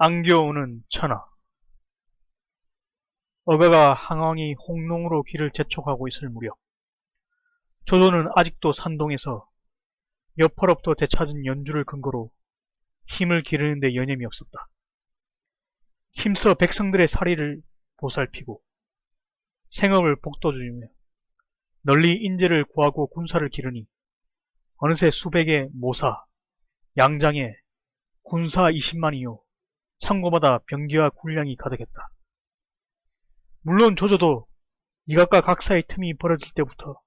안겨오는 천하. 어가가 항왕이 홍농으로 길을 재촉하고 있을 무렵 조조는 아직도 산동에서 여펄업도 되찾은 연주를 근거로 힘을 기르는 데 여념이 없었다. 힘써 백성들의 살이를 보살피고 생업을 복도주며 널리 인재를 구하고 군사를 기르니 어느새 수백의 모사, 양장에 군사 20만이요 창고마다 병기와 군량이 가득했다. 물론 조조도 이각과 각사의 틈이 벌어질 때부터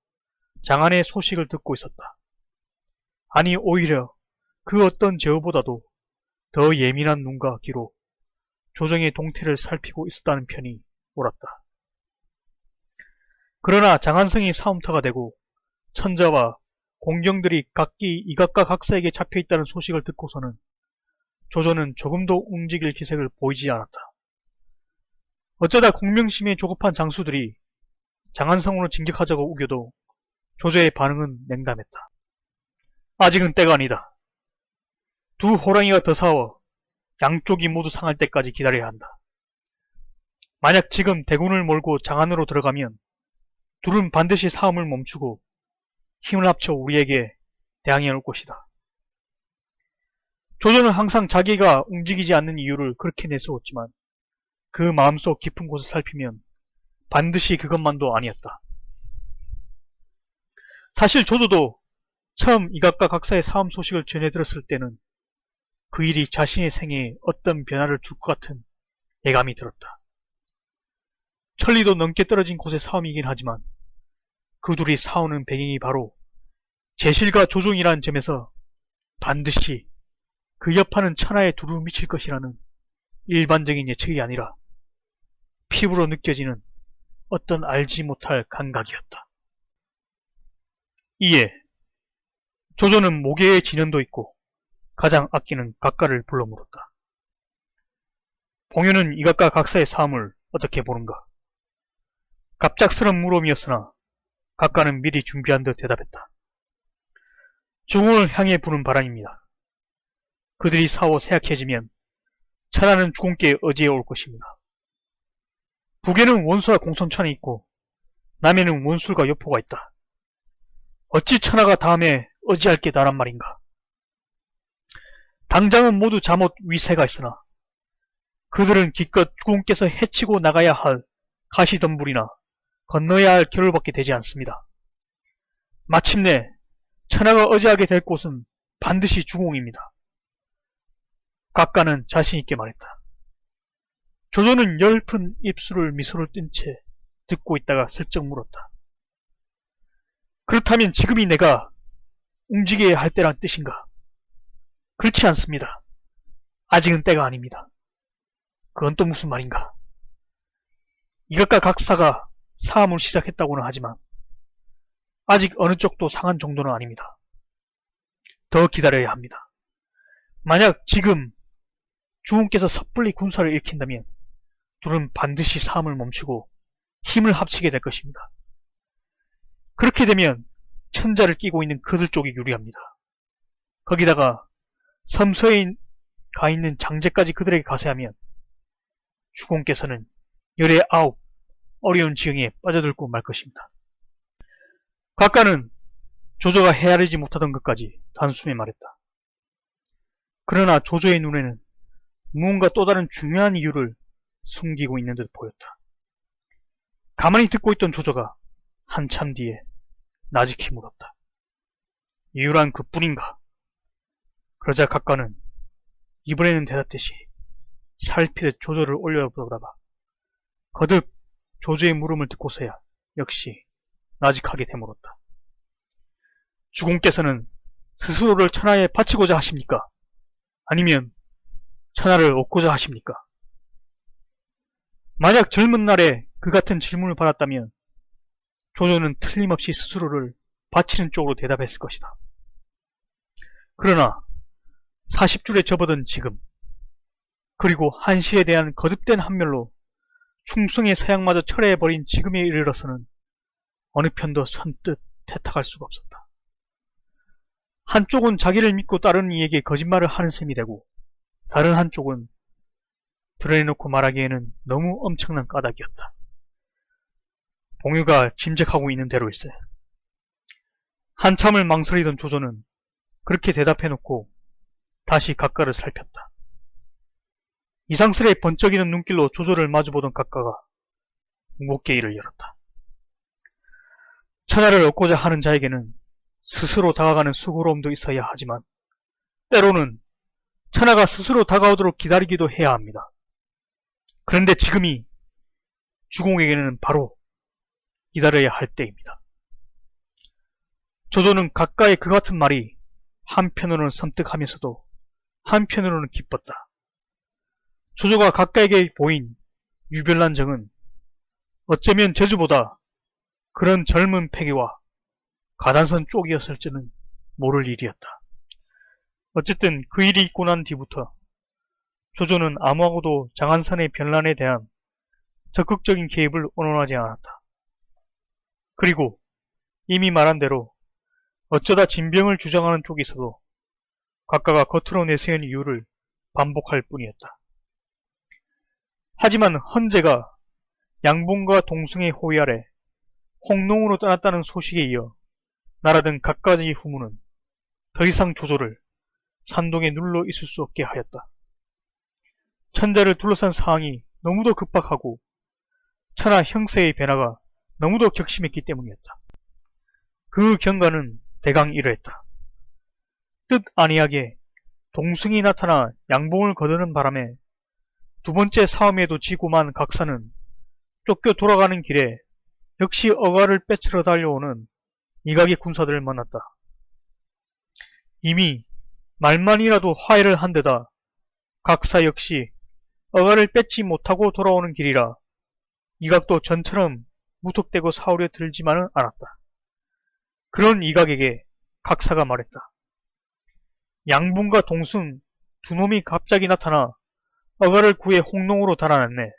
장안의 소식을 듣고 있었다. 아니 오히려 그 어떤 제후보다도 더 예민한 눈과 귀로 조정의 동태를 살피고 있었다는 편이 옳았다. 그러나 장안성이 사움터가 되고 천자와 공경들이 각기 이각과 각사에게 잡혀있다는 소식을 듣고서는 조조는 조금도 움직일 기색을 보이지 않았다. 어쩌다 공명심에 조급한 장수들이 장안성으로 진격하자고 우겨도 조조의 반응은 냉담했다. 아직은 때가 아니다. 두 호랑이가 더 싸워 양쪽이 모두 상할 때까지 기다려야 한다. 만약 지금 대군을 몰고 장안으로 들어가면 둘은 반드시 싸움을 멈추고 힘을 합쳐 우리에게 대항해 올 것이다. 조조는 항상 자기가 움직이지 않는 이유를 그렇게 내세웠지만 그 마음속 깊은 곳을 살피면 반드시 그것만도 아니었다. 사실 조조도 처음 이각과 각사의 사움 소식을 전해 들었을 때는 그 일이 자신의 생애에 어떤 변화를 줄 것 같은 예감이 들었다. 천리도 넘게 떨어진 곳의 싸움이긴 하지만 그 둘이 싸우는 배경이 바로 제실과 조종이라는 점에서 반드시 그 여파는 천하에 두루 미칠 것이라는 일반적인 예측이 아니라 피부로 느껴지는 어떤 알지 못할 감각이었다. 이에 조조는 모계의 진연도 있고 가장 아끼는 각가를 불러 물었다. 봉유는 이각과 각사의 싸움을 어떻게 보는가? 갑작스런 물음이었으나 각가는 미리 준비한 듯 대답했다. 주공을 향해 부는 바람입니다. 그들이 싸워 쇠약해지면 천하는 주공께 의지해 올 것입니다. 북에는 원수와 공손천이 있고 남에는 원술과 여포가 있다. 어찌 천하가 다음에 의지할 게 나란 말인가? 당장은 모두 잠옷 위세가 있으나 그들은 기껏 주공께서 해치고 나가야 할 가시덤불이나 건너야 할 겨를밖에 되지 않습니다. 마침내 천하가 의지하게 될 곳은 반드시 주공입니다. 각가는 자신있게 말했다. 조조는 열픈 입술을 미소를 띤 채 듣고 있다가 슬쩍 물었다. 그렇다면 지금이 내가 움직여야 할 때란 뜻인가? 그렇지 않습니다. 아직은 때가 아닙니다. 그건 또 무슨 말인가? 이각과 각사가 싸움을 시작했다고는 하지만 아직 어느 쪽도 상한 정도는 아닙니다. 더 기다려야 합니다. 만약 지금 주공께서 섣불리 군사를 일으킨다면 둘은 반드시 싸움을 멈추고 힘을 합치게 될 것입니다. 그렇게 되면 천자를 끼고 있는 그들 쪽이 유리합니다. 거기다가 섬서에 가 있는 장제까지 그들에게 가세하면 주공께서는 열의 아홉 어려운 지형에 빠져들고 말 것입니다. 각가는 조조가 헤아리지 못하던 것까지 단숨에 말했다. 그러나 조조의 눈에는 무언가 또 다른 중요한 이유를 숨기고 있는 듯 보였다. 가만히 듣고 있던 조조가 한참 뒤에 나직히 물었다. 이유란 그뿐인가? 그러자 각가는 이번에는 대답듯이 살피듯 조조를 올려보다가 거듭 조조의 물음을 듣고서야 역시 나직하게 되물었다. 주공께서는 스스로를 천하에 바치고자 하십니까? 아니면 천하를 얻고자 하십니까? 만약 젊은 날에 그 같은 질문을 받았다면 조조는 틀림없이 스스로를 바치는 쪽으로 대답했을 것이다. 그러나 40줄에 접어든 지금, 그리고 한시에 대한 거듭된 한멸로 충성의 서약마저 철회해버린 지금에 이르러서는 어느 편도 선뜻 태탁할 수가 없었다. 한쪽은 자기를 믿고 따르는 이에게 거짓말을 하는 셈이 되고 다른 한쪽은 드러내놓고 말하기에는 너무 엄청난 까닭이었다. 봉유가 짐작하고 있는 대로일세. 한참을 망설이던 조조는 그렇게 대답해놓고 다시 각가를 살폈다. 이상스레 번쩍이는 눈길로 조조를 마주보던 각가가 무겁게 입을 열었다. 천하를 얻고자 하는 자에게는 스스로 다가가는 수고로움도 있어야 하지만 때로는 천하가 스스로 다가오도록 기다리기도 해야 합니다. 그런데 지금이 주공에게는 바로 기다려야 할 때입니다. 조조는 각가의 그 같은 말이 한편으로는 섬뜩하면서도 한편으로는 기뻤다. 조조가 각가에게 보인 유별난 정은 어쩌면 제주보다 그런 젊은 패기와 가단선 쪽이었을지는 모를 일이었다. 어쨌든 그 일이 있고 난 뒤부터 조조는 아무하고도 장안선의 변란에 대한 적극적인 개입을 언론하지 않았다. 그리고 이미 말한 대로 어쩌다 진병을 주장하는 쪽에서도 각가가 겉으로 내세운 이유를 반복할 뿐이었다. 하지만 헌제가 양봉과 동승의 호위 아래 홍농으로 떠났다는 소식에 이어 날아든 갖가지 후문은 더 이상 조조를 산동에 눌러 있을 수 없게 하였다. 천자를 둘러싼 상황이 너무도 급박하고 천하 형세의 변화가 너무도 격심했기 때문이었다. 그 경과는 대강 이러했다. 뜻 아니하게 동승이 나타나 양봉을 거두는 바람에 두 번째 싸움에도 지고만 각사는 쫓겨 돌아가는 길에 역시 어가를 빼치러 달려오는 이각의 군사들을 만났다. 이미 말만이라도 화해를 한 데다 각사 역시 어가를 뺏지 못하고 돌아오는 길이라 이각도 전처럼 무턱대고 사오려 들지만은 않았다. 그런 이각에게 각사가 말했다. 양봉과 동승 두 놈이 갑자기 나타나 어가를 구해 홍농으로 달아났네.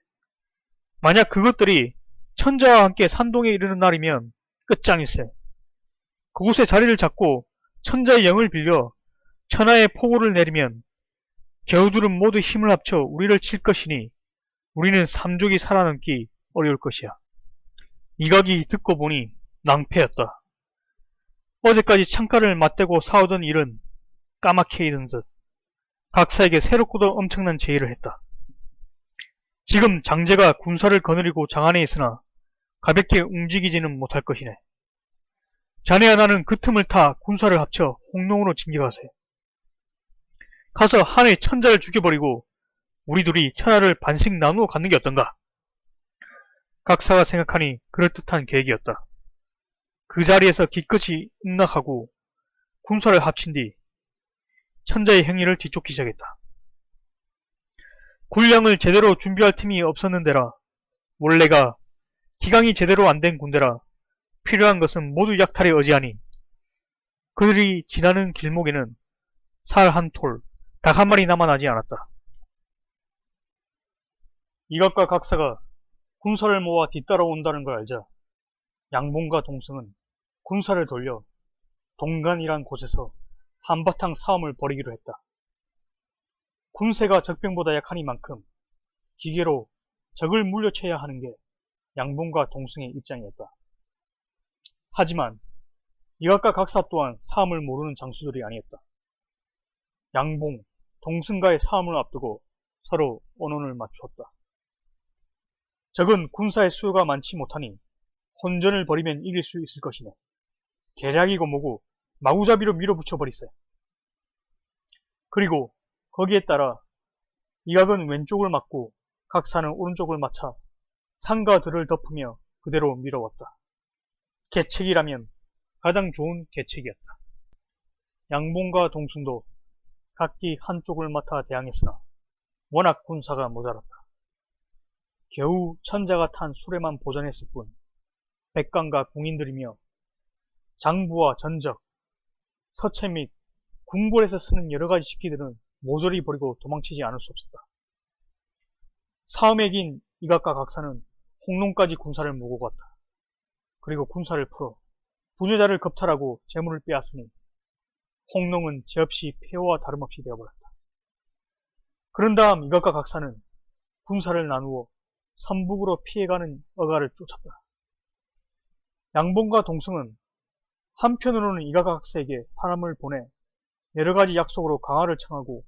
만약 그것들이 천자와 함께 산동에 이르는 날이면 끝장일세. 그곳에 자리를 잡고 천자의 영을 빌려 천하의 포고를 내리면 겨우들은 모두 힘을 합쳐 우리를 칠 것이니 우리는 삼족이 살아남기 어려울 것이야. 이각이 듣고 보니 낭패였다. 어제까지 창가를 맞대고 싸우던 일은 까맣게 잊은 듯 각사에게 새롭고도 엄청난 제의를 했다. 지금 장제가 군사를 거느리고 장안에 있으나 가볍게 움직이지는 못할 것이네. 자네와 나는 그 틈을 타 군사를 합쳐 홍농으로 진격하세. 가서 한의 천자를 죽여버리고 우리 둘이 천하를 반씩 나누어 갖는 게 어떤가? 각사가 생각하니 그럴듯한 계획이었다. 그 자리에서 기껏이 응낙하고 군사를 합친 뒤 천자의 행위를 뒤쫓기 시작했다. 군량을 제대로 준비할 틈이 없었는데라 원래가 기강이 제대로 안 된 군대라 필요한 것은 모두 약탈에 의지하니 그들이 지나는 길목에는 살 한 톨, 닭 한 마리 남아나지 않았다. 이각과 각사가 군사를 모아 뒤따라온다는 걸 알자 양봉과 동승은 군사를 돌려 동간이란 곳에서 한바탕 싸움을 벌이기로 했다. 군세가 적병보다 약하니만큼 기계로 적을 물려쳐야 하는 게 양봉과 동승의 입장이었다. 하지만 이각과 각사 또한 싸움을 모르는 장수들이 아니었다. 양봉, 동승과의 싸움을 앞두고 서로 언론을 맞추었다. 적은 군사의 수요가 많지 못하니 혼전을 벌이면 이길 수 있을 것이네. 계략이고 뭐고 마구잡이로 밀어붙여 버리세. 그리고 거기에 따라 이각은 왼쪽을 맞고 각사는 오른쪽을 맞춰 상과 들을 덮으며 그대로 밀어왔다. 계책이라면 가장 좋은 계책이었다. 양봉과 동승도 각기 한쪽을 맡아 대항했으나 워낙 군사가 모자랐다. 겨우 천자가 탄 수레만 보전했을 뿐 백관과 궁인들이며 장부와 전적, 서체 및 궁궐에서 쓰는 여러가지 식기들은 모조리 버리고 도망치지 않을 수 없었다. 싸움에 긴 이각과 각사는 홍농까지 군사를 모으고 갔다. 그리고 군사를 풀어 부녀자를 겁탈하고 재물을 빼앗으니 홍농은 제없이 폐허와 다름없이 되어버렸다. 그런 다음 이각과 각사는 군사를 나누어 선북으로 피해가는 어가를 쫓았다. 양봉과 동승은 한편으로는 이가까 학사에게 사람을 보내 여러가지 약속으로 강화를 청하고,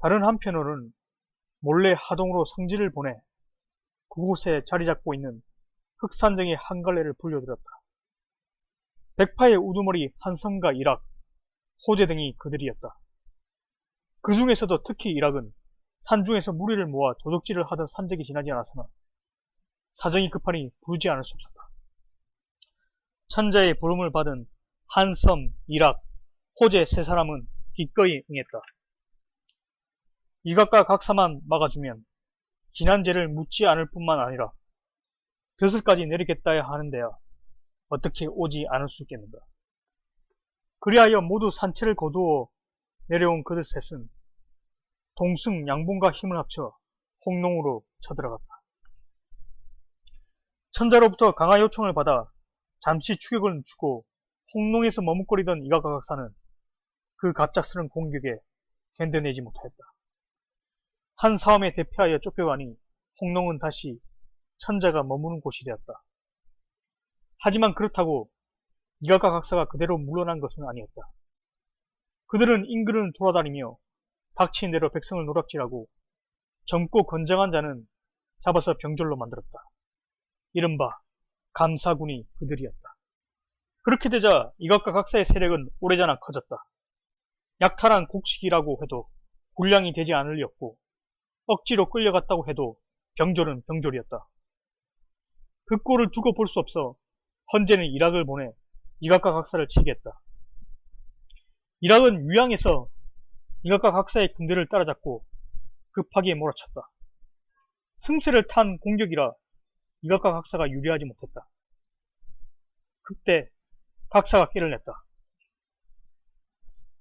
다른 한편으로는 몰래 하동으로 성지를 보내 그곳에 자리 잡고 있는 흑산정의 한 갈래를 불려들였다. 백파의 우두머리 한성과 이락, 호재 등이 그들이었다. 그 중에서도 특히 이락은 산중에서 무리를 모아 도적질을 하던 산적이 지나지 않았으나 사정이 급하니 부르지 않을 수 없었다. 천자의 부름을 받은 한섬, 이락, 호재 세 사람은 기꺼이 응했다. 이각과 각사만 막아주면 지난 죄를 묻지 않을 뿐만 아니라 벼슬까지 내리겠다야 하는데야 어떻게 오지 않을 수 있겠는가. 그리하여 모두 산채를 거두어 내려온 그들 셋은 동승, 양봉과 힘을 합쳐 홍농으로 쳐들어갔다. 천자로부터 강화 요청을 받아 잠시 추격을 주고 홍농에서 머뭇거리던 이각과 각사는 그 갑작스런 공격에 견뎌내지 못하였다. 한 사람에 대피하여 쫓겨가니 홍농은 다시 천자가 머무는 곳이 되었다. 하지만 그렇다고 이각과 각사가 그대로 물러난 것은 아니었다. 그들은 인근을 돌아다니며 닥친 대로 백성을 노략질하고 젊고 건장한 자는 잡아서 병졸로 만들었다. 이른바 감사군이 그들이었다. 그렇게 되자 이각과 각사의 세력은 오래전에 커졌다. 약탈한 곡식이라고 해도 군량이 되지 않을 리 없고, 억지로 끌려갔다고 해도 병졸은 병졸이었다. 그 꼴을 두고 볼 수 없어 헌제는 이락을 보내 이각과 각사를 치게 했다. 이락은 위양에서 이각과 각사의 군대를 따라잡고 급하게 몰아쳤다. 승세를 탄 공격이라 이각과 각사가 유리하지 못했다. 그때 각사가 깨를 냈다.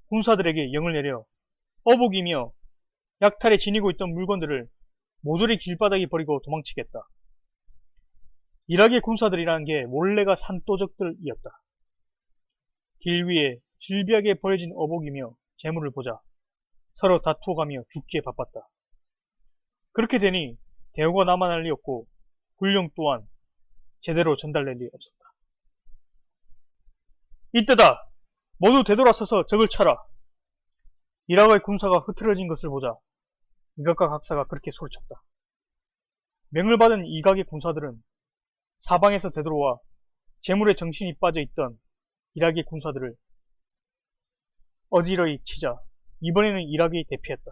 군사들에게 영을 내려 어복이며 약탈에 지니고 있던 물건들을 모조리 길바닥에 버리고 도망치겠다. 이락의 군사들이라는 게 몰래가 산도적들이었다. 길 위에 질비하게 버려진 어복이며 재물을 보자 서로 다투어가며 죽기에 바빴다. 그렇게 되니 대우가 남아날 리 없고 군령 또한 제대로 전달될 리 없었다. 이때다! 모두 되돌아서서 적을 쳐라! 이락의 군사가 흐트러진 것을 보자 이각과 각사가 그렇게 소리쳤다. 명을 받은 이각의 군사들은 사방에서 되돌아와 재물에 정신이 빠져있던 이락의 군사들을 어지러이 치자 이번에는 이락이 대피했다.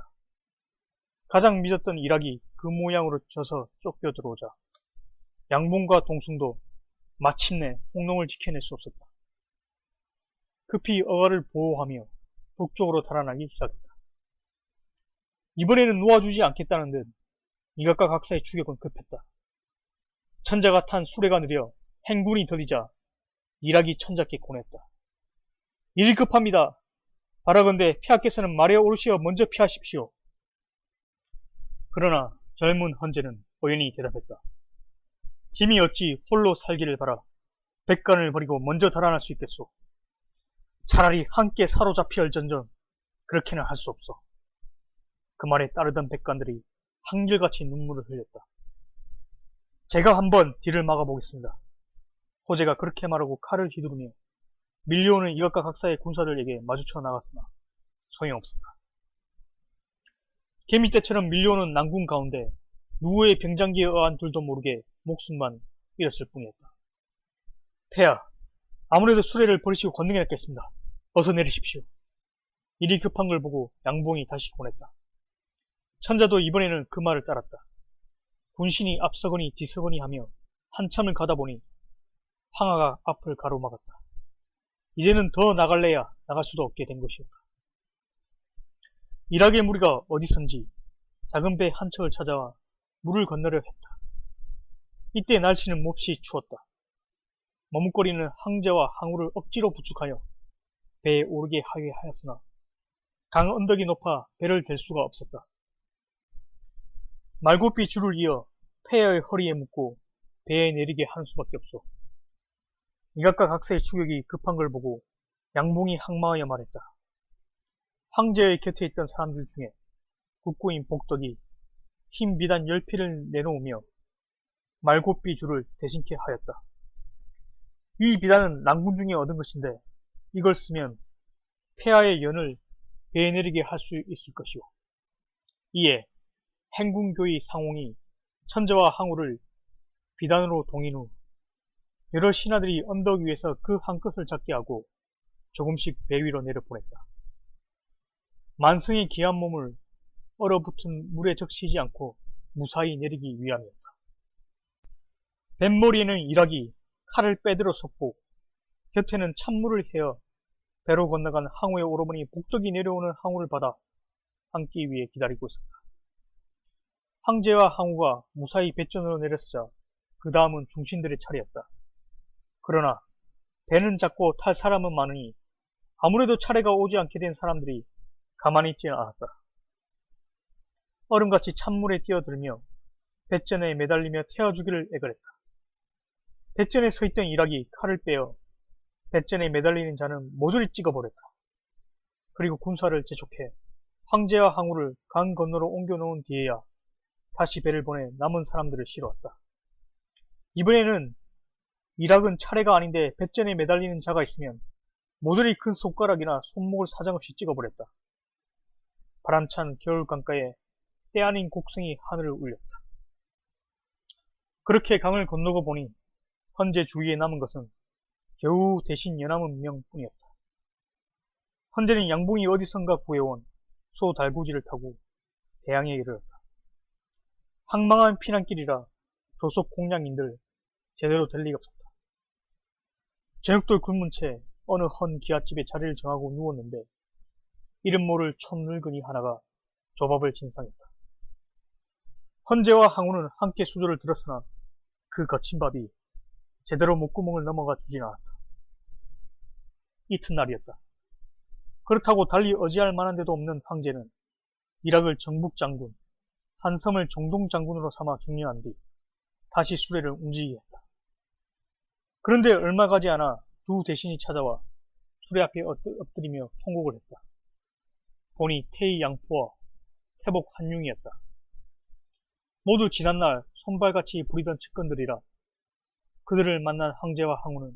가장 믿었던 이락이 그 모양으로 져서 쫓겨 들어오자 양봉과 동승도 마침내 홍농을 지켜낼 수 없었다. 급히 어가를 보호하며 북쪽으로 달아나기 시작했다. 이번에는 놓아주지 않겠다는 듯 이각과 각사의 추격은 급했다. 천자가 탄 수레가 느려 행군이 더디자 이락이 천자께 고냈다. 일이 급합니다. 바라건대 폐하께서는 말에 오르시어 먼저 피하십시오. 그러나 젊은 헌제는 어연히 대답했다. 짐이 어찌 홀로 살기를 바라 백간을 버리고 먼저 달아날 수 있겠소. 차라리 함께 사로잡히할전전 그렇게는 할 수 없어. 그 말에 따르던 백관들이 한결같이 눈물을 흘렸다. 제가 한번 뒤를 막아보겠습니다. 호재가 그렇게 말하고 칼을 휘두르며 밀려오는 이각과 각사의 군사들에게 마주쳐 나갔으나 소용없었다. 개미떼처럼 밀려오는 난군 가운데 누구의 병장기에 의한 줄도 모르게 목숨만 잃었을 뿐이었다. 폐하, 아무래도 수레를 버리시고 건너게 냈겠습니다. 어서 내리십시오. 일이 급한 걸 보고 양봉이 다시 보냈다. 천자도 이번에는 그 말을 따랐다. 군신이 앞서거니 뒤서거니 하며 한참을 가다 보니 황하가 앞을 가로막았다. 이제는 더 나갈래야 나갈 수도 없게 된 것이었다. 이락의 무리가 어디선지 작은 배 한 척을 찾아와 물을 건너려 했다. 이때 날씨는 몹시 추웠다. 머뭇거리는 항제와 항우를 억지로 부축하여 배에 오르게 하였으나 강 언덕이 높아 배를 댈 수가 없었다. 말굽비 줄을 이어 폐하의 허리에 묶고 배에 내리게 하는 수밖에 없어. 이각과 각사의 추격이 급한 걸 보고 양봉이 항마하여 말했다. 황제의 곁에 있던 사람들 중에 국고인 복덕이 흰 비단 10필을 내놓으며 말고삐 줄을 대신케 하였다. 이 비단은 낭군 중에 얻은 것인데 이걸 쓰면 폐하의 연을 배에 내리게 할 수 있을 것이오. 이에 행군교의 상홍이 천자와 항우를 비단으로 동인 후 여러 신하들이 언덕 위에서 그 한 끗을 잡게 하고 조금씩 배 위로 내려보냈다. 만승의 귀한 몸을 얼어붙은 물에 적시지 않고 무사히 내리기 위함이었다. 뱃머리에는 일학이 칼을 빼들어 섰고 곁에는 찬물을 헤어 배로 건너간 항우의 오르머니 복덕이 내려오는 항우를 받아 앉기 위해 기다리고 있었다. 황제와 항우가 무사히 뱃전으로 내렸으자 그 다음은 중신들의 차례였다. 그러나 배는 작고 탈 사람은 많으니 아무래도 차례가 오지 않게 된 사람들이 가만히 있지는 않았다. 얼음같이 찬물에 뛰어들며 뱃전에 매달리며 태워주기를 애걸했다. 뱃전에 서있던 일학이 칼을 빼어 뱃전에 매달리는 자는 모조리 찍어버렸다. 그리고 군사를 재촉해 황제와 항우를 강 건너로 옮겨놓은 뒤에야 다시 배를 보내 남은 사람들을 실어왔다. 이번에는 일학은 차례가 아닌데 뱃전에 매달리는 자가 있으면 모조리 큰 손가락이나 손목을 사정없이 찍어버렸다. 바람찬 겨울 강가에 때 아닌 곡성이 하늘을 울렸다. 그렇게 강을 건너고 보니 헌제 주위에 남은 것은 겨우 대신 연암은 명뿐이었다. 헌제는 양봉이 어디선가 구해온 소 달구지를 타고 대양에 이르렀다. 황망한 피난길이라 조속 공양인들 제대로 될 리가 없었다. 저녁돌 굶은 채 어느 헌 기앗집에 자리를 정하고 누웠는데 이름 모를 촌늙은이 하나가 조밥을 진상했다. 헌제와 항우는 함께 수저를 들었으나 그 거친 밥이 제대로 목구멍을 넘어가 주진 않았다. 이튿날이었다. 그렇다고 달리 어지할 만한 데도 없는 황제는 일학을 정북장군, 한섬을 종동장군으로 삼아 격려한 뒤 다시 수레를 움직이게 했다. 그런데 얼마 가지 않아 두 대신이 찾아와 수레 앞에 엎드리며 통곡을 했다. 보니 태의 양포와 태복 한융이었다. 모두 지난날 손발같이 부리던 측근들이라 그들을 만난 황제와 항우는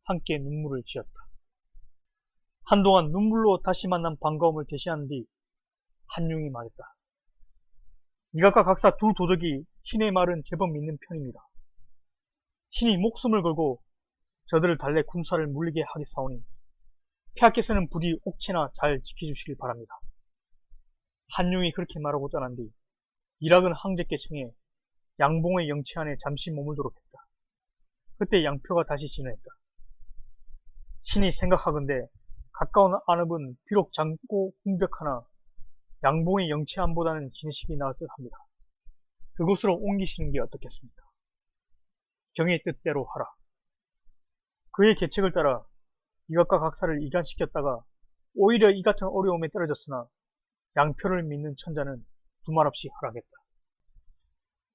함께 눈물을 지었다. 한동안 눈물로 다시 만난 반가움을 대시한 뒤 한융이 말했다. 이각과 각사 두 도적이 신의 말은 제법 믿는 편입니다. 신이 목숨을 걸고 저들을 달래 군사를 물리게 하겠사오니 폐하께서는 부디 옥체나 잘 지켜주시길 바랍니다. 한융이 그렇게 말하고 떠난 뒤 일학은 황제께 청해 양봉의 영치 안에 잠시 머물도록 했다. 그때 양표가 다시 진화했다. 신이 생각하건대 가까운 안읍은 비록 작고 궁벽하나 양봉의 영치 안보다는 진식이 나을 듯합니다. 그곳으로 옮기시는 게 어떻겠습니까? 경의 뜻대로 하라. 그의 계책을 따라 이각과 각사를 이간시켰다가 오히려 이 같은 어려움에 떨어졌으나 양표를 믿는 천자는 두말 없이 하락했다.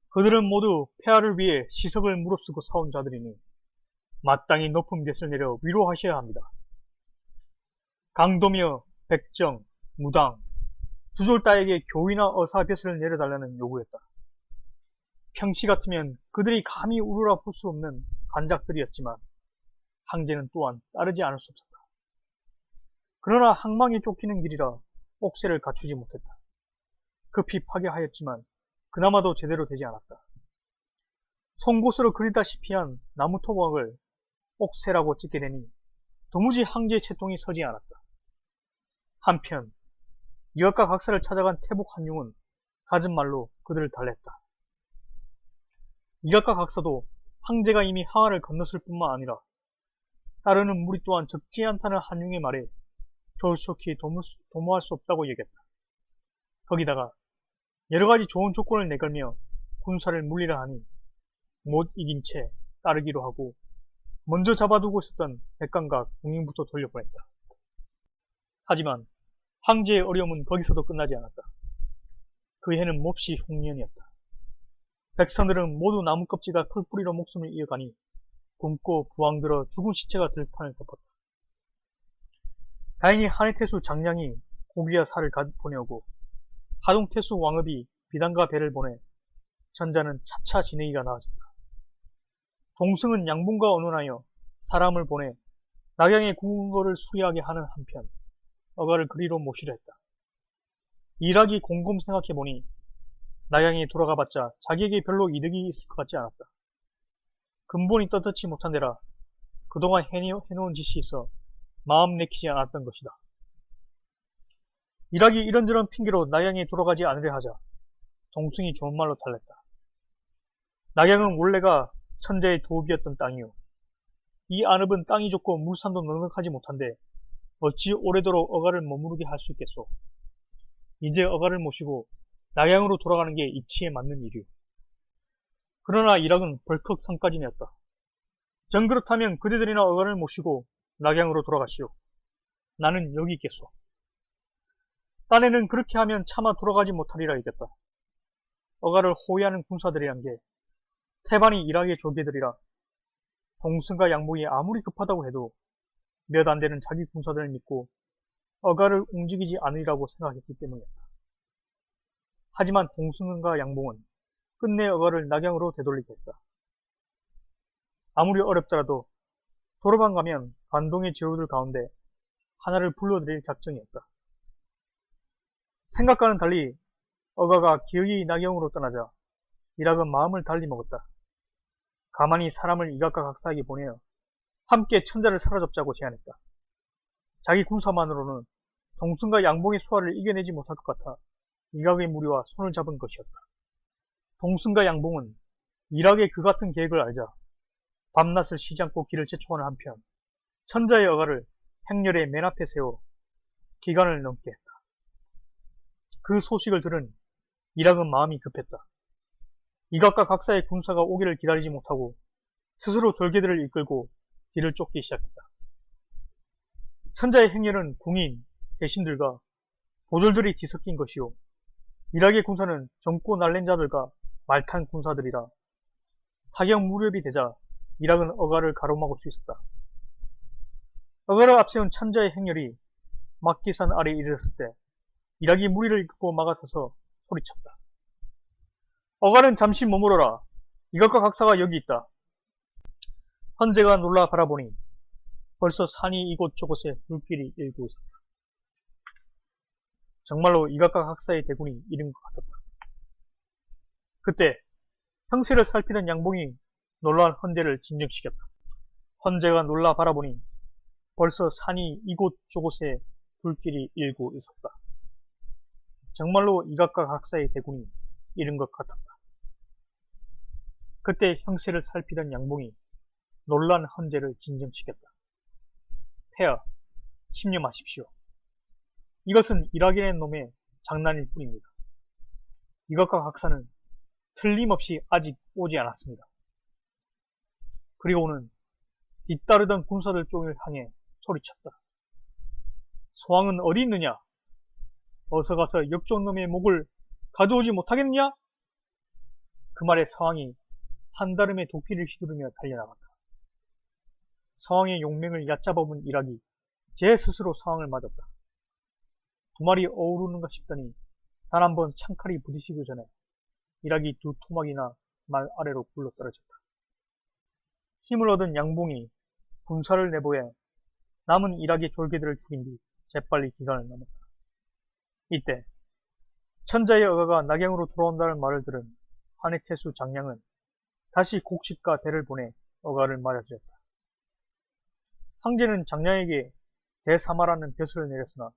그들은 모두 폐하를 위해 시석을 무릅쓰고 사온 자들이니 마땅히 높은 볏을 내려 위로하셔야 합니다. 강도며 백정, 무당, 두졸따에게 교위나 어사벼슬을 내려달라는 요구였다. 평시 같으면 그들이 감히 우러라 볼 수 없는 간작들이었지만 황제는 또한 따르지 않을 수 없었다. 그러나 항망이 쫓기는 길이라 옥새를 갖추지 못했다. 급히 파괴하였지만 그나마도 제대로 되지 않았다. 송곳으로 그리다시피 한 나무 토막을 옥새라고 찍게 되니 도무지 황제의 채통이 서지 않았다. 한편 이각과 각사를 찾아간 태복 한융은 갖은 말로 그들을 달랬다. 이각과 각사도 황제가 이미 하하를 건넜을 뿐만 아니라 따르는 무리 또한 적지 않다는 한융의 말에 조속히 도모할 수 없다고 얘기했다. 거기다가 여러가지 좋은 조건을 내걸며 군사를 물리라 하니 못 이긴 채 따르기로 하고 먼저 잡아두고 있었던 백관과 궁인부터 돌려보냈다. 하지만 황제의 어려움은 거기서도 끝나지 않았다. 그 해는 몹시 흉년이었다. 백성들은 모두 나무껍질과 풀뿌리로 목숨을 이어가니 굶고 부항들어 죽은 시체가 들판을 덮었다. 다행히 한해태수 장량이 고기와 살을 보내오고 하동태수 왕업이 비단과 배를 보내 천자는 차차 지내기가 나아졌다. 동승은 양봉과 언론하여 사람을 보내 낙양의 궁궐을 수리하게 하는 한편 어가를 그리로 모시려 했다. 일하기 곰곰 생각해보니 낙양에 돌아가봤자 자기에게 별로 이득이 있을 것 같지 않았다. 근본이 떳떳지 못한 데라 그동안 해놓은 짓이 있어 마음 내키지 않았던 것이다. 일하기 이런저런 핑계로 낙양에 돌아가지 않으려 하자 동승이 좋은 말로 달랬다. 낙양은 원래가 천자의 도읍이었던 땅이요. 이 안읍은 땅이 좁고 물산도 넉넉하지 못한데 어찌 오래도록 어가를 머무르게 할 수 있겠소. 이제 어가를 모시고 낙양으로 돌아가는 게 이치에 맞는 일이오. 그러나 일학은 벌컥 성까지내었다. 정 그렇다면 그대들이나 어가를 모시고 낙양으로 돌아가시오. 나는 여기 있겠소. 딴에는 그렇게 하면 차마 돌아가지 못하리라 이겼다. 어가를 호위하는 군사들이란 게 태반이 일학의 졸개들이라 동승과 양봉이 아무리 급하다고 해도 몇 안 되는 자기 군사들을 믿고 어가를 움직이지 않으리라고 생각했기 때문이었다. 하지만 동승과 양봉은 끝내 어가를 낙양으로 되돌리게 했다. 아무리 어렵더라도 도로만 가면 관동의 제후들 가운데 하나를 불러들일 작정이었다. 생각과는 달리 어가가 기어이 낙양으로 떠나자 일학은 마음을 달리 먹었다. 가만히 사람을 이각과 각사에게 보내어 함께 천자를 사로잡자고 제안했다. 자기 군사만으로는 동승과 양봉의 수하를 이겨내지 못할 것 같아 이각의 무리와 손을 잡은 것이었다. 동승과 양봉은 일학의 그 같은 계획을 알자 밤낮을 쉬지 않고 길을 재촉하는 한편 천자의 어가를 행렬의 맨 앞에 세워 기간을 넘게 했다. 그 소식을 들은 일학은 마음이 급했다. 이각과 각사의 군사가 오기를 기다리지 못하고 스스로 졸개들을 이끌고 길을 쫓기 시작했다. 천자의 행렬은 궁인, 대신들과 보졸들이 뒤섞인 것이요. 일학의 군사는 젊고 날랜 자들과 말탄 군사들이라 사격 무렵이 되자 일학은 어가를 가로막을 수 있었다. 어가를 앞세운 천자의 행렬이 막기산 아래에 이르렀을 때 일학이 무리를 이끌고 막아서서 소리쳤다. 어가는 잠시 머무러라. 이각과 각사가 여기 있다. 헌제가 놀라 바라보니 벌써 산이 이곳저곳에 불길이 일고 있었다. 정말로 이각과 각사의 대군이 이른 것 같았다. 그때 형세를 살피던 양봉이 놀란 헌제를 진정시켰다. 헌제가 놀라 바라보니 벌써 산이 이곳저곳에 불길이 일고 있었다. 정말로 이각과 각사의 대군이 이른 것 같았다. 그때 형세를 살피던 양봉이 놀란 헌제를 진정시켰다. 폐하, 심념하십시오. 이것은 일하게낸 놈의 장난일 뿐입니다. 이것과 각사는 틀림없이 아직 오지 않았습니다. 그리고는 뒤따르던 군사들 쪽을 향해 소리쳤다. 소왕은 어디 있느냐? 어서 가서 역적놈의 목을 가져오지 못하겠느냐? 그 말에 서왕이 한다름의 도끼를 휘두르며 달려나갔다. 서왕의 용맹을 얕잡아본 일학이 제 스스로 서왕을 맞았다. 두 마리 어우르는가 싶더니 단 한 번 창칼이 부딪히기 전에 일학이 두 토막이나 말 아래로 굴러 떨어졌다. 힘을 얻은 양봉이 군사를 내보내 남은 일학의 졸개들을 죽인 뒤 재빨리 기간을 넘었다. 이때 천자의 어가가 낙양으로 돌아온다는 말을 들은 한해태수 장량은 다시 곡식과 배를 보내 어가를 맞아들였다. 황제는 장량에게 대사마라는 벼슬을 내렸으나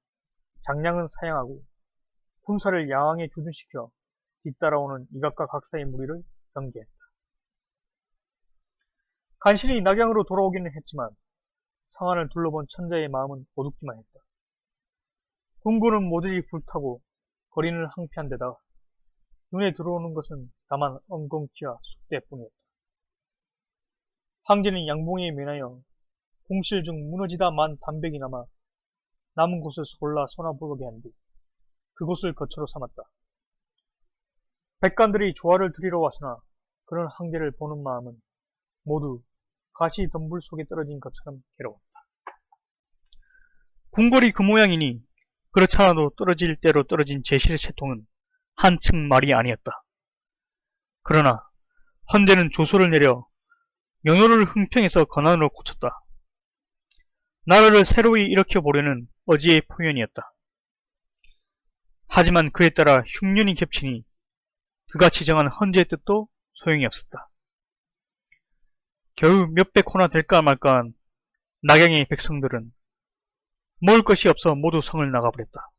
장량은 사양하고 군사를 야왕에 주둔시켜 뒤따라오는 이각과 각사의 무리를 경계했다. 간신히 낙양으로 돌아오기는 했지만 성안을 둘러본 천자의 마음은 어둡기만 했다. 궁궐은 모조리 불타고 거리는 황폐한 데다 눈에 들어오는 것은 다만 엉겅퀴와 숲대뿐이었다. 황제는 양봉에 면하여 공실 중 무너지다 만 담백이 남아 남은 곳을 솔라 쏘나보게 한 뒤 그곳을 거처로 삼았다. 백관들이 조화를 드리러 왔으나 그런 황제를 보는 마음은 모두 가시 덤불 속에 떨어진 것처럼 괴로웠다. 궁궐이 그 모양이니 그렇잖아도 떨어질 대로 떨어진 제실의 채통은 한층 말이 아니었다. 그러나 헌제는 조소를 내려 면호를 흥평해서 건안으로 고쳤다. 나라를 새로이 일으켜보려는 어지의 표현이었다. 하지만 그에 따라 흉년이 겹치니 그가 지정한 헌제의 뜻도 소용이 없었다. 겨우 몇백 호나 될까 말까한 낙양의 백성들은 먹을 것이 없어 모두 성을 나가버렸다.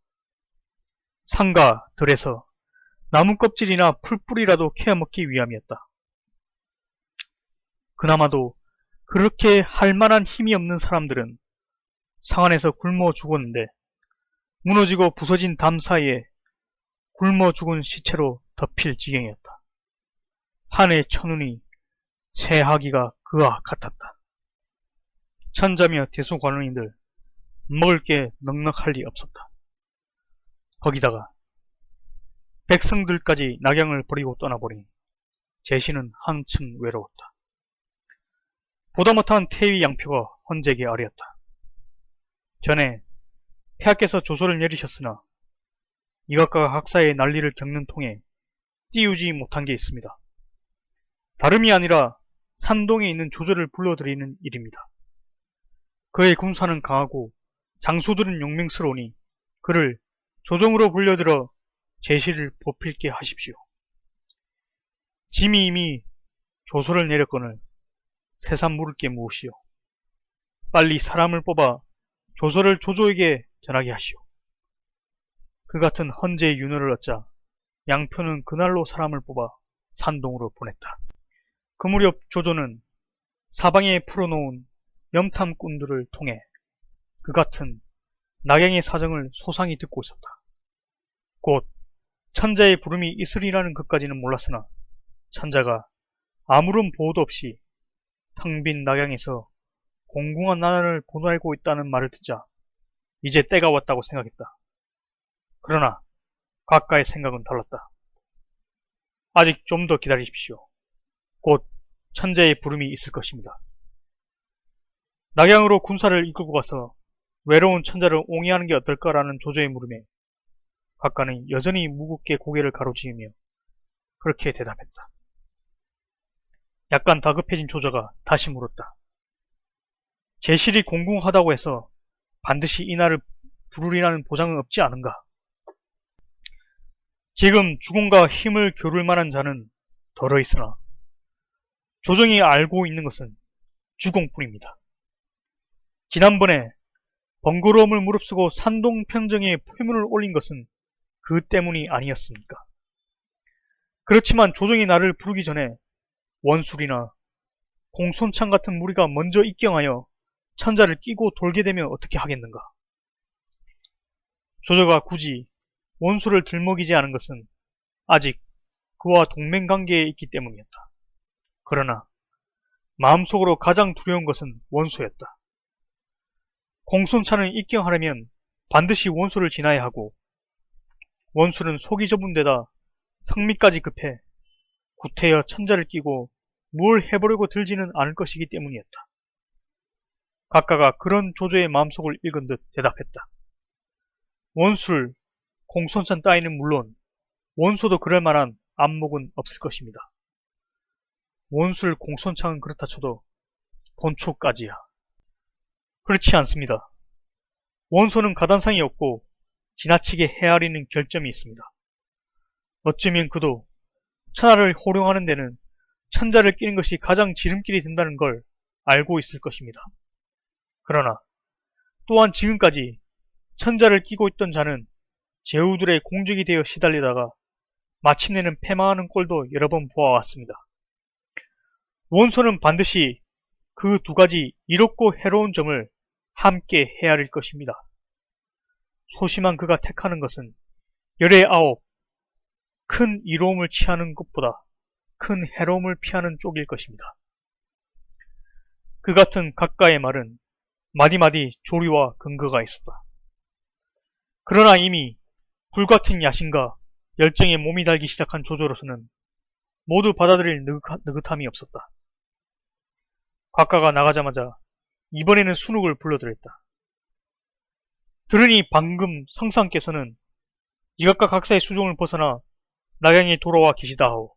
산과 들에서 나무 껍질이나 풀뿌리라도 캐어 먹기 위함이었다. 그나마도 그렇게 할 만한 힘이 없는 사람들은 상 안에서 굶어 죽었는데 무너지고 부서진 담 사이에 굶어 죽은 시체로 덮일 지경이었다. 한의 천운이 새하기가 그와 같았다. 천자며 대소관원인들 먹을 게 넉넉할 리 없었다. 거기다가 백성들까지 낙양을 버리고 떠나버리니 제시는 한층 외로웠다. 보다 못한 태위 양표가 헌제에게 아뢰었다. 전에 폐하께서 조소를 내리셨으나 이각과 학사의 난리를 겪는 통에 띄우지 못한 게 있습니다. 다름이 아니라 산동에 있는 조조를 불러들이는 일입니다. 그의 군사는 강하고 장수들은 용맹스러우니 그를 조정으로 불려들어 제시를 보필게 하십시오. 짐이 이미 조소를 내렸거늘 새삼 물을 게 무엇이요. 빨리 사람을 뽑아 조소를 조조에게 전하게 하시오. 그 같은 헌제의 윤허를 얻자 양표는 그날로 사람을 뽑아 산동으로 보냈다. 그 무렵 조조는 사방에 풀어놓은 염탐꾼들을 통해 그 같은 낙양의 사정을 소상히 듣고 있었다. 곧 천자의 부름이 있으리라는 것까지는 몰랐으나 천자가 아무런 보호도 없이 텅 빈 낙양에서 공공한 나라를 보내고 있다는 말을 듣자 이제 때가 왔다고 생각했다. 그러나 각가의 생각은 달랐다. 아직 좀 더 기다리십시오. 곧 천자의 부름이 있을 것입니다. 낙양으로 군사를 이끌고 가서 외로운 천자를 옹이하는 게 어떨까라는 조조의 물음에 각가는 여전히 무겁게 고개를 가로지으며 그렇게 대답했다. 약간 다급해진 조조가 다시 물었다. 제실이 공공하다고 해서 반드시 이 날을 부르리라는 보장은 없지 않은가? 지금 주공과 힘을 겨룰 만한 자는 덜어 있으나 조정이 알고 있는 것은 주공뿐입니다. 지난번에 번거로움을 무릅쓰고 산동평정에 포유문을 올린 것은 그 때문이 아니었습니까? 그렇지만 조정이 나를 부르기 전에 원술이나 공손창 같은 무리가 먼저 입경하여 천자를 끼고 돌게 되면 어떻게 하겠는가? 조조가 굳이 원수를 들먹이지 않은 것은 아직 그와 동맹관계에 있기 때문이었다. 그러나 마음속으로 가장 두려운 것은 원수였다. 공손차는 입경하려면 반드시 원수를 지나야 하고 원수는 속이 좁은 데다 성미까지 급해 구태여 천자를 끼고 뭘 해보려고 들지는 않을 것이기 때문이었다. 각가가 그런 조조의 마음속을 읽은 듯 대답했다. 원술, 공손찬 따위는 물론 원소도 그럴 만한 안목은 없을 것입니다. 원술, 공손창은 그렇다 쳐도 본초까지야. 그렇지 않습니다. 원소는 가단상이 없고 지나치게 헤아리는 결점이 있습니다. 어쩌면 그도 천하를 호령하는 데는 천자를 끼는 것이 가장 지름길이 된다는 걸 알고 있을 것입니다. 그러나 또한 지금까지 천자를 끼고 있던 자는 제후들의 공적이 되어 시달리다가 마침내는 패망하는 꼴도 여러 번 보아왔습니다. 원소는 반드시 그 두 가지 이롭고 해로운 점을 함께 헤아릴 것입니다. 소심한 그가 택하는 것은 열의 아홉, 큰 이로움을 취하는 것보다 큰 해로움을 피하는 쪽일 것입니다. 그 같은 각가의 말은 마디마디 조리와 근거가 있었다. 그러나 이미 불같은 야심과 열정에 몸이 달기 시작한 조조로서는 모두 받아들일 느긋함이 없었다. 각가가 나가자마자 이번에는 순욱을 불러들였다. 들으니 방금 성상께서는 이각과 각사의 수종을 벗어나 낙양이 돌아와 계시다 하오.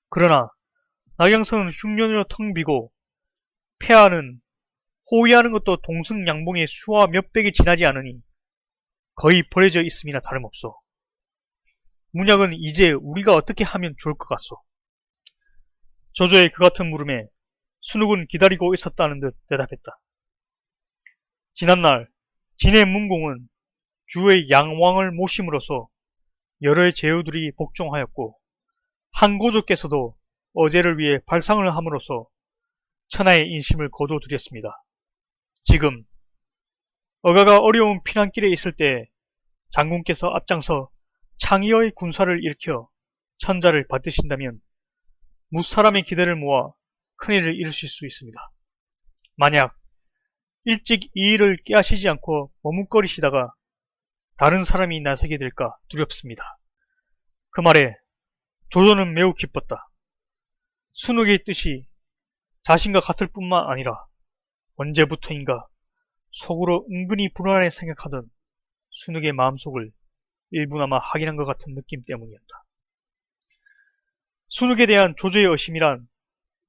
그러나 낙양성은 흉년으로 텅 비고 폐하는 호위하는 것도 동승양봉의 수와 몇 백이 지나지 않으니 거의 버려져 있음이나 다름없소. 문약은 이제 우리가 어떻게 하면 좋을 것 같소? 조조의 그 같은 물음에 순욱은 기다리고 있었다는 듯 대답했다. 지난날 진해 문공은 주의 양왕을 모심으로써 여러 제후들이 복종하였고 한고조께서도 어제를 위해 발상을 함으로써 천하의 인심을 거둬들였습니다. 지금 어가가 어려운 피난길에 있을 때 장군께서 앞장서 창의의 군사를 일으켜 천자를 받드신다면 무사람의 기대를 모아 큰일을 이루실 수 있습니다. 만약 일찍 이 일을 깨하시지 않고 머뭇거리시다가 다른 사람이 나서게 될까 두렵습니다. 그 말에 조조는 매우 기뻤다. 순욱의 뜻이 자신과 같을 뿐만 아니라 언제부터인가 속으로 은근히 불안하게 생각하던 순욱의 마음속을 일부나마 확인한 것 같은 느낌 때문이었다. 순욱에 대한 조조의 의심이란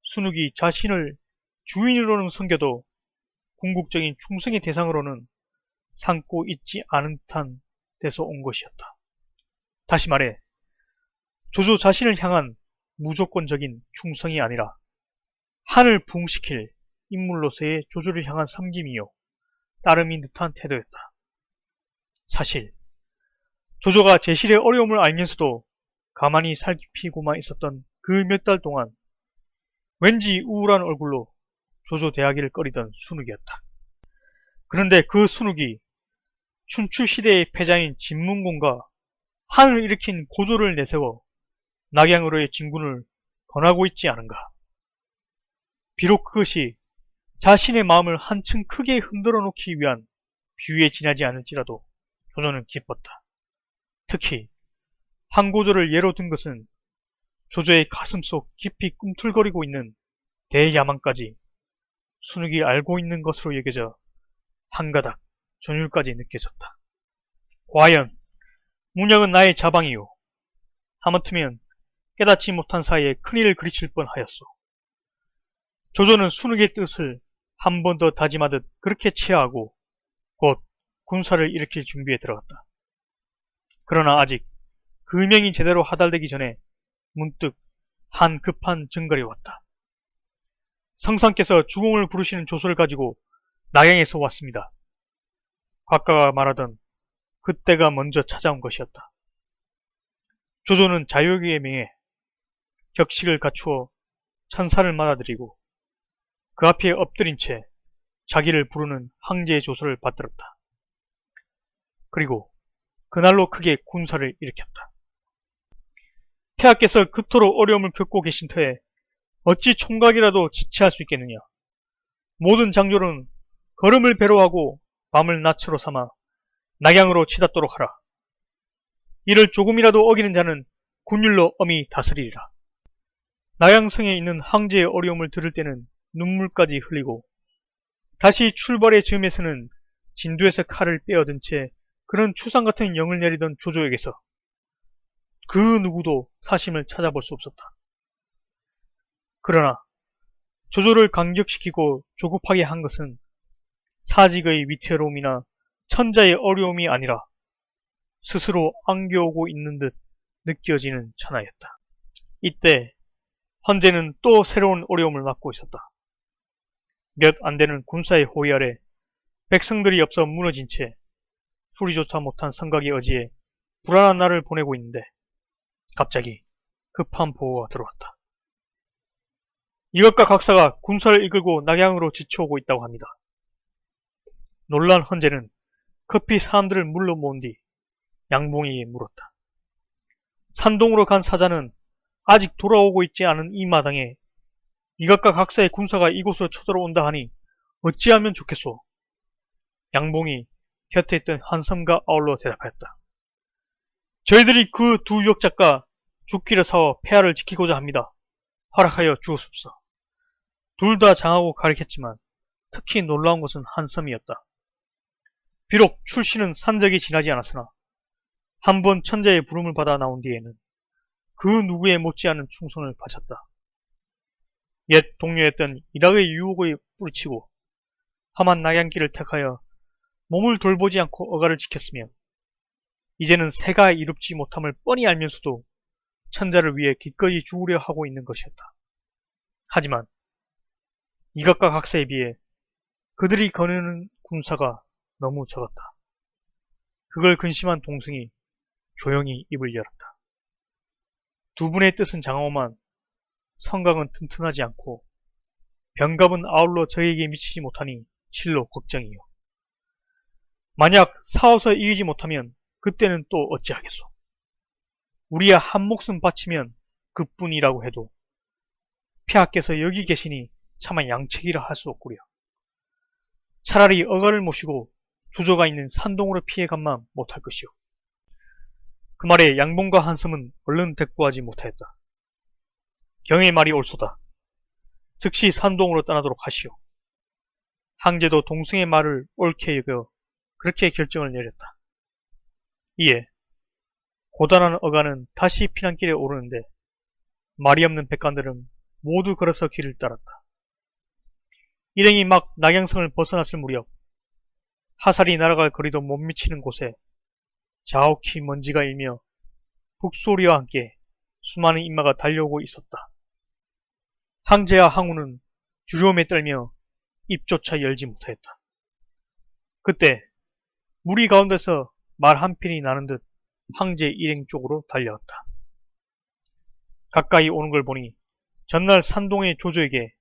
순욱이 자신을 주인으로는 섬겨도 궁극적인 충성의 대상으로는 삼고 있지 않은 듯한 데서 온 것이었다. 다시 말해 조조 자신을 향한 무조건적인 충성이 아니라 한을 부흥시킬 인물로서의 조조를 향한 섬김이요 따름인 듯한 태도였다. 사실 조조가 제실의 어려움을 알면서도 가만히 살피고만 있었던 그 몇 달 동안 왠지 우울한 얼굴로 조조 대하기를 꺼리던 순욱이었다. 그런데 그 순욱이 춘추시대의 패자인 진문공과 한을 일으킨 고조를 내세워 낙양으로의 진군을 권하고 있지 않은가. 비록 그것이 자신의 마음을 한층 크게 흔들어 놓기 위한 비유에 지나지 않을지라도 조조는 기뻤다. 특히 한고조를 예로 든 것은 조조의 가슴속 깊이 꿈틀거리고 있는 대야망까지 순욱이 알고 있는 것으로 여겨져 한가닥 전율까지 느껴졌다. 과연 문약은 나의 자방이요 하마터면 깨닫지 못한 사이에 큰일을 그리칠 뻔하였소. 조조는 순욱의 뜻을 한 번 더 다짐하듯 그렇게 치하하고 곧 군사를 일으킬 준비에 들어갔다. 그러나 아직 금명이 제대로 하달되기 전에 문득 한 급한 증거리 왔다. 성상께서 주공을 부르시는 조서를 가지고 낙양에서 왔습니다. 곽가가 말하던 그때가 먼저 찾아온 것이었다. 조조는 자유에게 명해 격식을 갖추어 천사를 맞아들이고 그 앞에 엎드린 채 자기를 부르는 황제의 조서를 받들었다. 그리고 그날로 크게 군사를 일으켰다. 폐하께서 그토록 어려움을 겪고 계신 터에 어찌 총각이라도 지체할 수 있겠느냐. 모든 장졸은 걸음을 배로하고 밤을 낯으로 삼아 낙양으로 치닫도록 하라. 이를 조금이라도 어기는 자는 군율로 엄히 다스리리라. 낙양성에 있는 황제의 어려움을 들을 때는 눈물까지 흘리고 다시 출발의 즈음에서는 진두에서 칼을 빼어든 채 그런 추상 같은 영을 내리던 조조에게서 그 누구도 사심을 찾아볼 수 없었다. 그러나 조조를 감격시키고 조급하게 한 것은 사직의 위태로움이나 천자의 어려움이 아니라 스스로 안겨오고 있는 듯 느껴지는 천하였다. 이때 헌제는 또 새로운 어려움을 맞고 있었다. 몇 안되는 군사의 호위 아래 백성들이 없어 무너진 채 풀이조차 못한 성곽의 어지에 불안한 날을 보내고 있는데 갑자기 급한 보고가 들어왔다. 이것과 각사가 군사를 이끌고 낙양으로 지쳐오고 있다고 합니다. 놀란 헌제는 급히 사람들을 물러 모은 뒤 양봉이에게 물었다. 산동으로 간 사자는 아직 돌아오고 있지 않은 이 마당에 이것과 각사의 군사가 이곳으로 쳐들어온다 하니 어찌하면 좋겠소? 양봉이 곁에 있던 한섬과 아울러 대답하였다. 저희들이 그 두 유역작과 죽기를 사와 폐하를 지키고자 합니다. 허락하여 주옵소서. 둘 다 장하고 가리켰지만 특히 놀라운 것은 한섬이었다. 비록 출신은 산적이 지나지 않았으나 한 번 천자의 부름을 받아 나온 뒤에는 그 누구에 못지않은 충성을 바쳤다. 옛 동료였던 이락의 유혹을 뿌리치고 험한 낙양길을 택하여 몸을 돌보지 않고 어가를 지켰으며 이제는 새가 이롭지 못함을 뻔히 알면서도 천자를 위해 기꺼이 죽으려 하고 있는 것이었다. 하지만 이각과 각사에 비해 그들이 거느는 군사가 너무 적었다. 그걸 근심한 동승이 조용히 입을 열었다. 두 분의 뜻은 장엄한 성곽은 튼튼하지 않고 병갑은 아울러 저에게 미치지 못하니 실로 걱정이요. 만약 싸워서 이기지 못하면 그때는 또 어찌하겠소. 우리야 한 목숨 바치면 그뿐이라고 해도 폐하께서 여기 계시니 차마 양책이라 할 수 없구려. 차라리 어가를 모시고 조조가 있는 산동으로 피해간만 못할 것이오. 그 말에 양봉과 한섬은 얼른 대꾸하지 못하였다. 경의 말이 옳소다. 즉시 산동으로 떠나도록 하시오. 항제도 동승의 말을 옳게 여겨 그렇게 결정을 내렸다. 이에 고단한 어가는 다시 피난길에 오르는데 말이 없는 백관들은 모두 걸어서 길을 따랐다. 일행이 막 낙양성을 벗어났을 무렵 화살이 날아갈 거리도 못 미치는 곳에 자욱히 먼지가 일며 북소리와 함께 수많은 인마가 달려오고 있었다. 항제와 항우는 두려움에 떨며 입조차 열지 못하였다. 그때 무리 가운데서 말 한 편이 나는 듯 황제 일행 쪽으로 달려왔다. 가까이 오는 걸 보니 전날 산동의 조조에게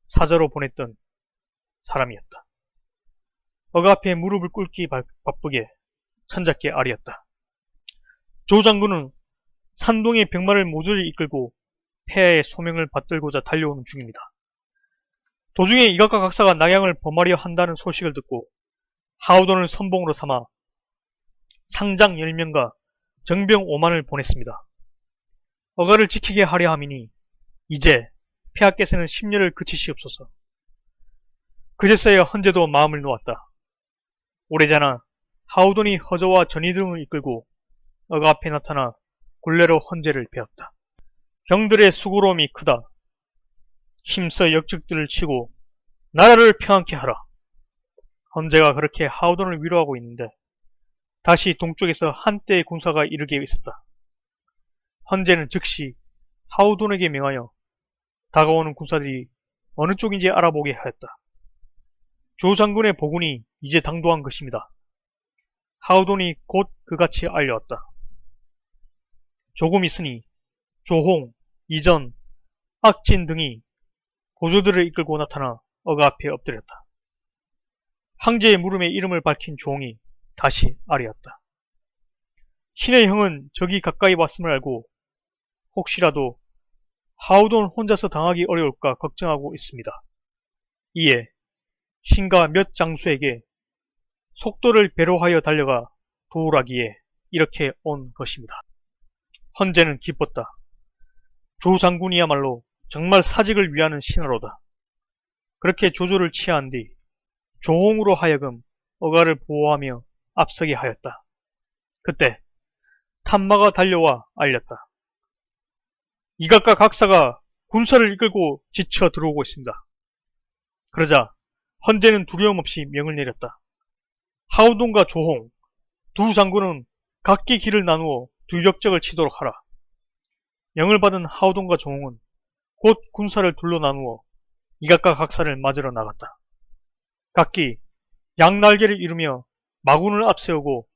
사자로 보냈던 사람이었다. 어가 앞에 무릎을 꿇기 바쁘게 천자께 아뢰었다. 조 장군은 산동의 병마를 모조리 이끌고 폐하의 소명을 받들고자 달려오는 중입니다. 도중에 이각과 각사가 낙양을 범하려 한다는 소식을 듣고 하우돈을 선봉으로 삼아 상장 10명과 정병 5만을 보냈습니다. 어가를 지키게 하려 함이니 이제 폐하께서는 심려를 그치시옵소서. 그제서야 헌제도 마음을 놓았다. 오래전에 하우돈이 허저와 전이 등을 이끌고 어가 앞에 나타나 굴레로 헌제를 베었다. 경들의 수고로움이 크다. 힘써 역적들을 치고 나라를 평안케 하라. 헌제가 그렇게 하우돈을 위로하고 있는데 다시 동쪽에서 한때의 군사가 이르게 있었다. 헌제는 즉시 하우돈에게 명하여 다가오는 군사들이 어느 쪽인지 알아보게 하였다. 조 장군의 보군이 이제 당도한 것입니다. 하우돈이 곧 그같이 알려왔다. 조금 있으니 조홍, 이전, 악진 등이 고조들을 이끌고 나타나 어가 앞에 엎드렸다. 황제의 물음에 이름을 밝힌 조홍이 다시 아뢰었다. 신의 형은 저기 가까이 왔음을 알고 혹시라도 하우돈 혼자서 당하기 어려울까 걱정하고 있습니다. 이에 신과 몇 장수에게 속도를 배로하여 달려가 도우라기에 이렇게 온 것입니다. 헌제는 기뻤다. 조 장군이야말로 정말 사직을 위하는 신하로다. 그렇게 조조를 치하한 뒤 조홍으로 하여금 어가를 보호하며 앞서게 하였다. 그때 탐마가 달려와 알렸다. 이각과 각사가 군사를 이끌고 지쳐 들어오고 있습니다. 그러자 헌제는 두려움 없이 명을 내렸다. 하우돈과 조홍 두 장군은 각기 길을 나누어 두 역적을 치도록 하라. 명을 받은 하우돈과 조홍은 곧 군사를 둘로 나누어 이각과 각사를 맞으러 나갔다. 각기 양날개를 이루며 마군을 앞세우고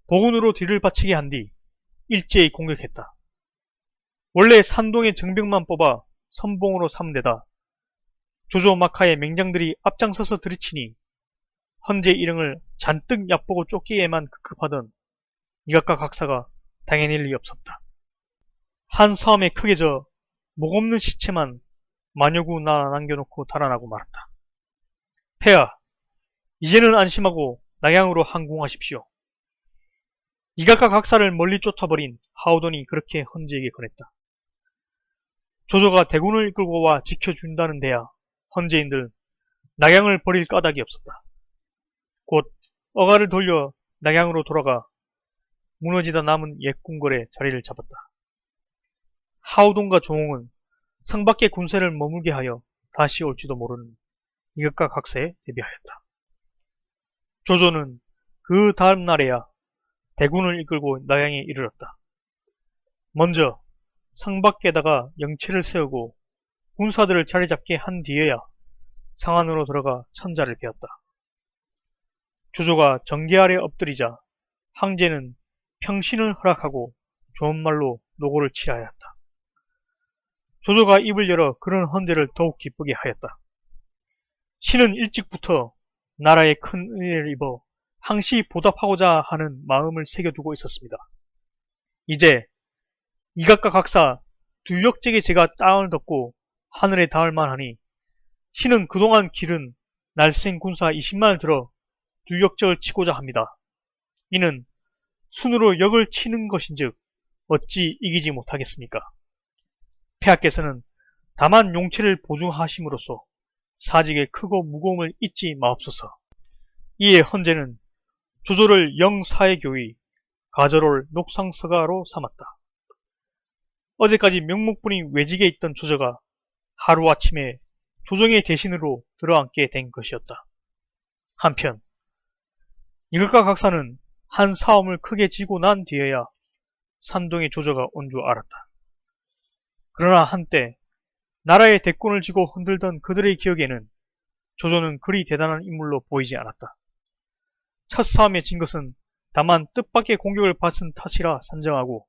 보군으로 뒤를 받치게 한 뒤 일제히 공격했다. 원래 산동의 정병만 뽑아 선봉으로 삼대다 조조 마카의 맹장들이 앞장서서 들이치니 헌제 일행을 잔뜩 얕보고 쫓기에만 급급하던 이각과 각사가 당해낼 리 없었다. 한 섬에 크게 져 목없는 시체만 마녀구 나 남겨놓고 달아나고 말았다. 폐하, 이제는 안심하고 낙양으로 항공하십시오. 이각과 각사를 멀리 쫓아버린 하우돈이 그렇게 헌제에게 권했다. 조조가 대군을 이끌고 와 지켜준다는 데야 헌제인들 낙양을 버릴 까닭이 없었다. 곧 어가를 돌려 낙양으로 돌아가 무너지다 남은 옛 궁궐에 자리를 잡았다. 하우돈과 조홍은 성밖의 군세를 머물게 하여 다시 올지도 모르는 이것과 각세에 대비하였다. 조조는 그 다음 날에야 대군을 이끌고 나양에 이르렀다. 먼저 성밖에다가 영치를 세우고 군사들을 자리 잡게 한 뒤에야 성 안으로 들어가 천자를 베었다. 조조가 정계 아래 엎드리자 황제는 평신을 허락하고 좋은 말로 노고를 치하였다. 조조가 입을 열어 그런 헌제를 더욱 기쁘게 하였다. 신은 일찍부터 나라에 큰 은혜를 입어 항시 보답하고자 하는 마음을 새겨두고 있었습니다. 이제 이각과 각사 두 역적의 제가 땅을 덮고 하늘에 닿을 만하니 신은 그동안 기른 날쌘 군사 20만을 들어 두 역적을 치고자 합니다. 이는 순으로 역을 치는 것인즉 어찌 이기지 못하겠습니까? 폐하께서는 다만 용체를 보증하심으로써 사직의 크고 무거움을 잊지 마옵소서. 이에 헌제는 조조를 영사의 교의, 가절올 녹상서가로 삼았다. 어제까지 명목분이 외직에 있던 조조가 하루아침에 조정의 대신으로 들어앉게 된 것이었다. 한편 이것과 각사는 한 싸움을 크게 지고 난 뒤에야 산동의 조조가 온 줄 알았다. 그러나 한때 나라의 대권을 쥐고 흔들던 그들의 기억에는 조조는 그리 대단한 인물로 보이지 않았다. 첫 싸움에 진 것은 다만 뜻밖의 공격을 받은 탓이라 산정하고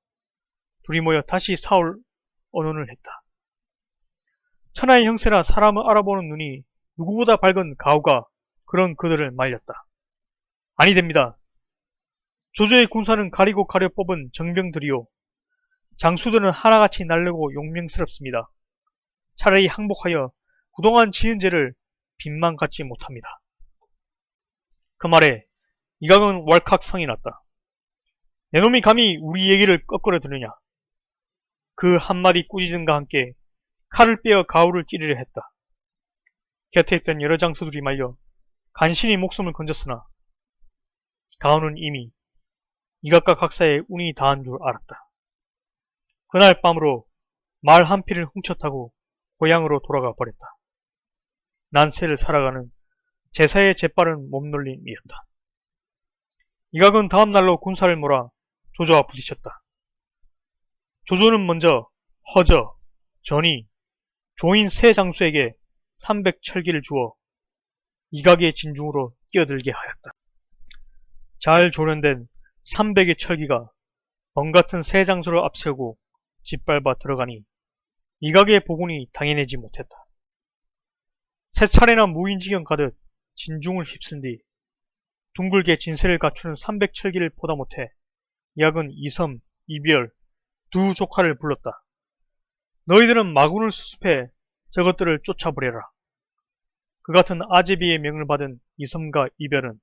둘이 모여 다시 싸울 언언을 했다. 천하의 형세라 사람을 알아보는 눈이 누구보다 밝은 가후가 그런 그들을 말렸다. 아니 됩니다. 조조의 군사는 가리고 가려 뽑은 정병들이요. 장수들은 하나같이 날르고 용맹스럽습니다. 차라리 항복하여 그동안 지은 죄를 빚만 갖지 못합니다. 그 말에 이각은 왈칵 성이 났다. 내 놈이 감히 우리 얘기를 꺾으려 드느냐. 그 한마디 꾸짖음과 함께 칼을 빼어 가후를 찌르려 했다. 곁에 있던 여러 장수들이 말려 간신히 목숨을 건졌으나 가후는 이미 이각과 각사의 운이 다한 줄 알았다. 그날 밤으로 말 한 피를 훔쳐 타고 고향으로 돌아가 버렸다. 난세를 살아가는 제사의 재빠른 몸놀림이었다. 이각은 다음 날로 군사를 몰아 조조와 부딪혔다. 조조는 먼저 허저, 전이, 조인 세 장수에게 300철기를 주어 이각의 진중으로 뛰어들게 하였다. 잘 조련된 300의 철기가 번같은 세 장수를 앞세우고 짓밟아 들어가니 이각의 보군이 당해내지 못했다. 세 차례나 무인지경 가듯 진중을 휩쓴 뒤 둥글게 진세를 갖추는 300철기를 보다 못해 이각은 이섬, 이별, 두 조카를 불렀다. 너희들은 마군을 수습해 저것들을 쫓아버려라. 그 같은 아제비의 명을 받은 이섬과 이별은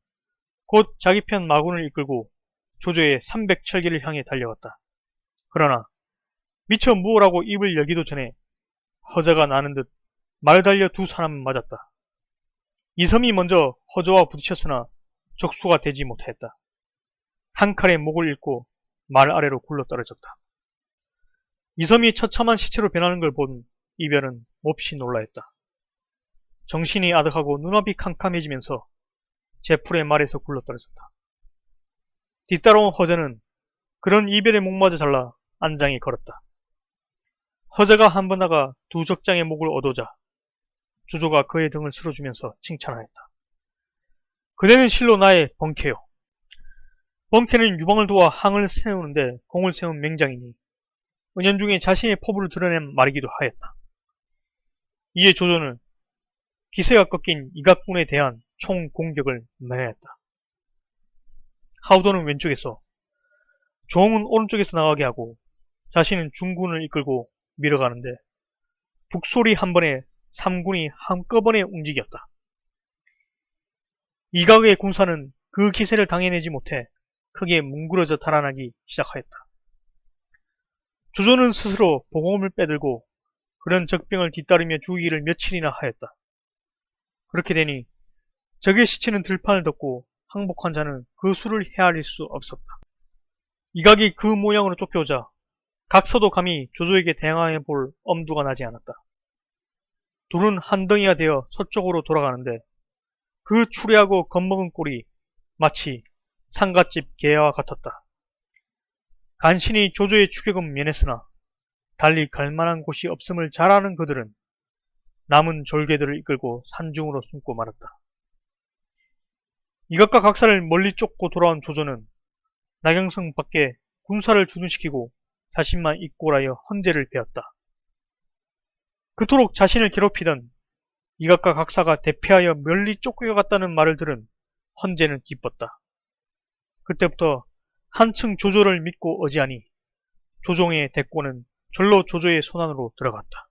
곧 자기 편 마군을 이끌고 조조의 300철기를 향해 달려갔다. 그러나 미처 무엇라고 입을 열기도 전에 허저가 나는 듯 말 달려 두 사람은 맞았다. 이섬이 먼저 허저와 부딪혔으나 적수가 되지 못했다. 한 칼에 목을 잃고 말 아래로 굴러 떨어졌다. 이섬이 처참한 시체로 변하는 걸 본 이별은 몹시 놀라였다. 정신이 아득하고 눈앞이 캄캄해지면서 제풀의 말에서 굴러 떨어졌다. 뒤따라온 허저는 그런 이별의 목마저 잘라 안장에 걸었다. 허저가 한 번 나가 두 적장의 목을 얻어자 조조가 그의 등을 쓸어주면서 칭찬하였다. 그대는 실로 나의 번캐요. 번캐는 유방을 도와 항을 세우는데 공을 세운 맹장이니 은연중에 자신의 포부를 드러낸 말이기도 하였다. 이에 조조는 기세가 꺾인 이각군에 대한 총 공격을 매했다. 하우도는 왼쪽에서, 조홍은 오른쪽에서 나가게 하고 자신은 중군을 이끌고 밀어가는데 북소리 한 번에 3군이 한꺼번에 움직였다. 이각의 군사는 그 기세를 당해내지 못해 크게 뭉그러져 달아나기 시작하였다. 조조는 스스로 보검을 빼들고 그런 적병을 뒤따르며 주의를 며칠이나 하였다. 그렇게 되니 적의 시체는 들판을 덮고 항복한 자는 그 수를 헤아릴 수 없었다. 이각이 그 모양으로 쫓겨오자 각서도 감히 조조에게 대항해 볼 엄두가 나지 않았다. 둘은 한 덩이가 되어 서쪽으로 돌아가는데 그 추레하고 겁먹은 꼴이 마치 상갓집 개와 같았다. 간신히 조조의 추격은 면했으나 달리 갈만한 곳이 없음을 잘 아는 그들은 남은 졸개들을 이끌고 산중으로 숨고 말았다. 이각과 각사를 멀리 쫓고 돌아온 조조는 나경성 밖에 군사를 주둔시키고 자신만 입고라여 헌제를 베었다. 그토록 자신을 괴롭히던 이각과 각사가 대패하여 멀리 쫓겨갔다는 말을 들은 헌제는 기뻤다. 그때부터 한층 조조를 믿고 의지하니 조종의 대권은 절로 조조의 손안으로 들어갔다.